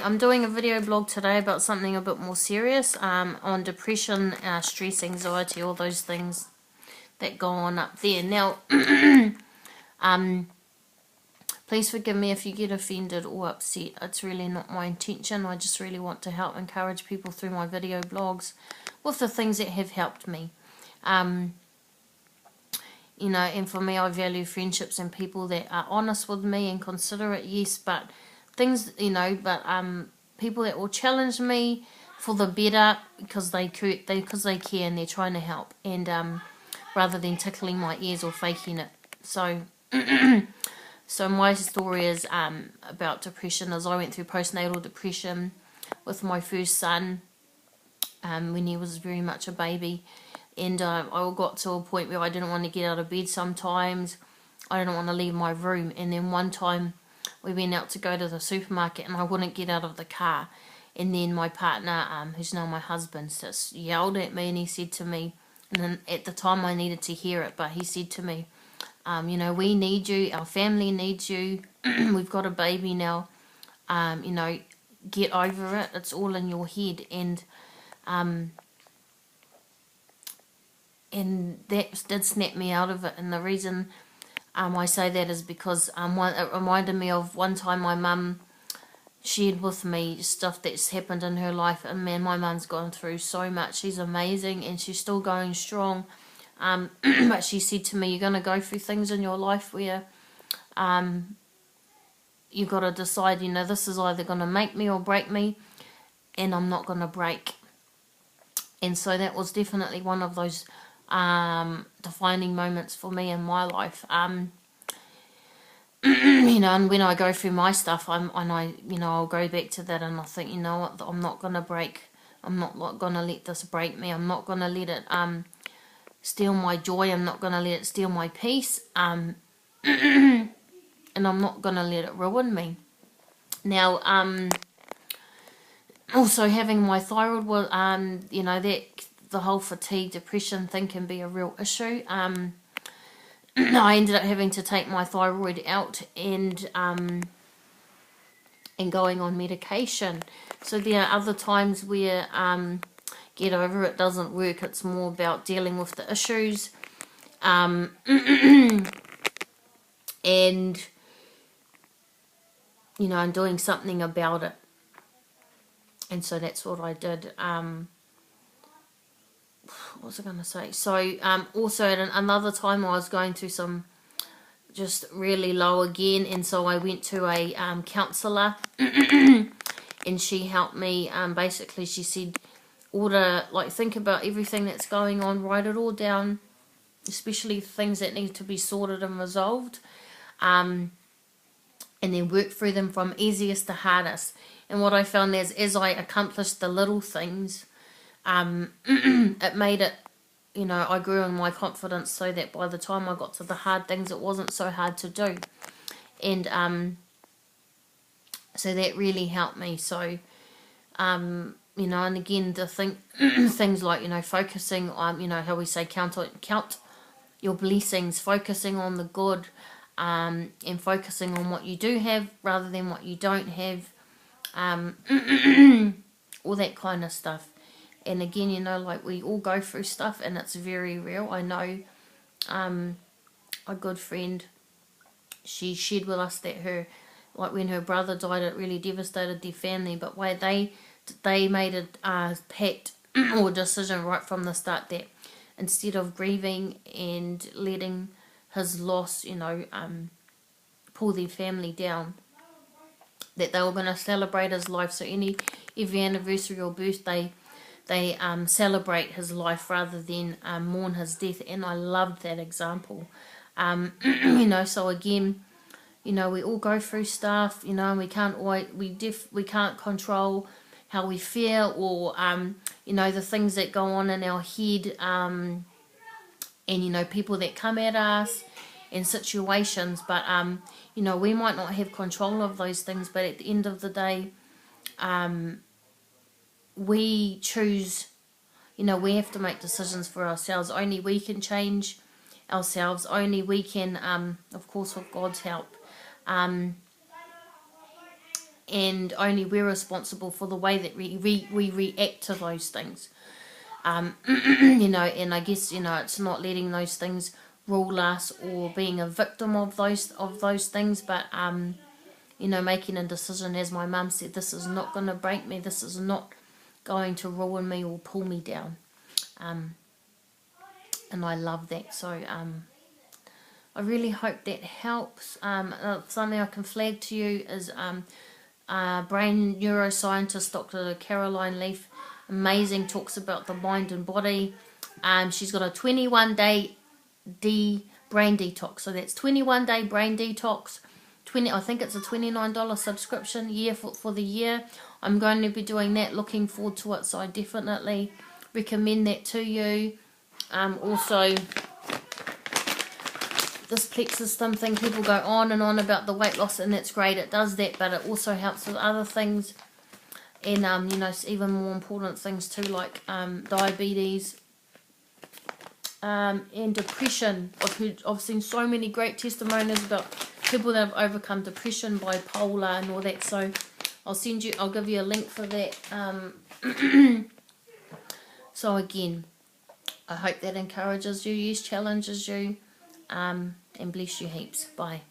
I'm doing a video blog today about something a bit more serious, on depression, stress, anxiety, all those things that go on up there. Now, please forgive me if you get offended or upset. It's really not my intention. I just really want to help encourage people through my video blogs with the things that have helped me. You know, and for me, I value friendships and people that are honest with me and considerate, yes, but things, you know, but people that will challenge me for the better because they care and they're trying to help, and rather than tickling my ears or faking it. So, so my story is about depression. As I went through postnatal depression with my first son when he was very much a baby. And I got to a point where I didn't want to get out of bed sometimes. I didn't want to leave my room. And then one time we went out to go to the supermarket and I wouldn't get out of the car. And then my partner, who's now my husband, just yelled at me, and he said to me, and then at the time I needed to hear it, but he said to me, you know, we need you, our family needs you, we've got a baby now, you know, get over it, it's all in your head. And that did snap me out of it. And the reason I say that is because it reminded me of one time my mum shared with me stuff that's happened in her life. And man, my mum's gone through so much. She's amazing and she's still going strong. But she said to me, you're going to go through things in your life where you've got to decide, you know, this is either going to make me or break me, and I'm not going to break. And so that was definitely one of those defining moments for me in my life. You know, and when I go through my stuff, I'll go back to that and I think, you know what, I'm not going to break. I'm not going to let this break me. I'm not going to let it steal my joy. I'm not going to let it steal my peace. And I'm not going to let it ruin me. Now, also having my thyroid was, you know, that the whole fatigue, depression thing can be a real issue. I ended up having to take my thyroid out and going on medication. So there are other times where get over it doesn't work. It's more about dealing with the issues, and you know, and doing something about it. And so that's what I did. What was I going to say? So also at another time I was going through some just really low again, and so I went to a counsellor and she helped me. Basically she said, think about everything that's going on, write it all down, especially things that need to be sorted and resolved, and then work through them from easiest to hardest. And what I found is, as I accomplished the little things, it made it, you know, I grew in my confidence so that by the time I got to the hard things, it wasn't so hard to do. And so that really helped me. So, you know, and again, to think things like, you know, focusing on, you know, how we say count your blessings, focusing on the good, and focusing on what you do have rather than what you don't have. All that kind of stuff. And again, you know, like we all go through stuff and it's very real. I know a good friend, she shared with us that like when her brother died, it really devastated their family, but why they made a pact or decision right from the start that instead of grieving and letting his loss, you know, pull their family down, that they were going to celebrate his life. So every anniversary or birthday, they celebrate his life rather than mourn his death. And I loved that example. You know, so again, you know, we all go through stuff, you know, and we can't control how we feel, or you know, the things that go on in our head, and you know, people that come at us in situations, but you know, we might not have control of those things, but at the end of the day, we choose, you know, we have to make decisions for ourselves. Only we can change ourselves, only we can, of course with God's help, and only we're responsible for the way that we react to those things. You know, and I guess, you know, it's not letting those things rule us or being a victim of those things, but you know, making a decision, as my mum said, this is not going to break me, this is not going to ruin me or pull me down. And I love that. So I really hope that helps. Something I can flag to you is brain neuroscientist Dr. Caroline Leaf, amazing, talks about the mind and body. She's got a 21-day brain detox. So that's 21-day brain detox. I think it's a $29 subscription for the year. I'm going to be doing that, looking forward to it, so I definitely recommend that to you. Also, this PLEXUS SLIM thing, people go on and on about the weight loss, and that's great, it does that, but it also helps with other things, and you know, even more important things too, like diabetes, and depression. I've seen so many great testimonies about people that have overcome depression, bipolar, and all that. So I'll give you a link for that. So again, I hope that encourages you, yes, challenges you, and bless you heaps. Bye.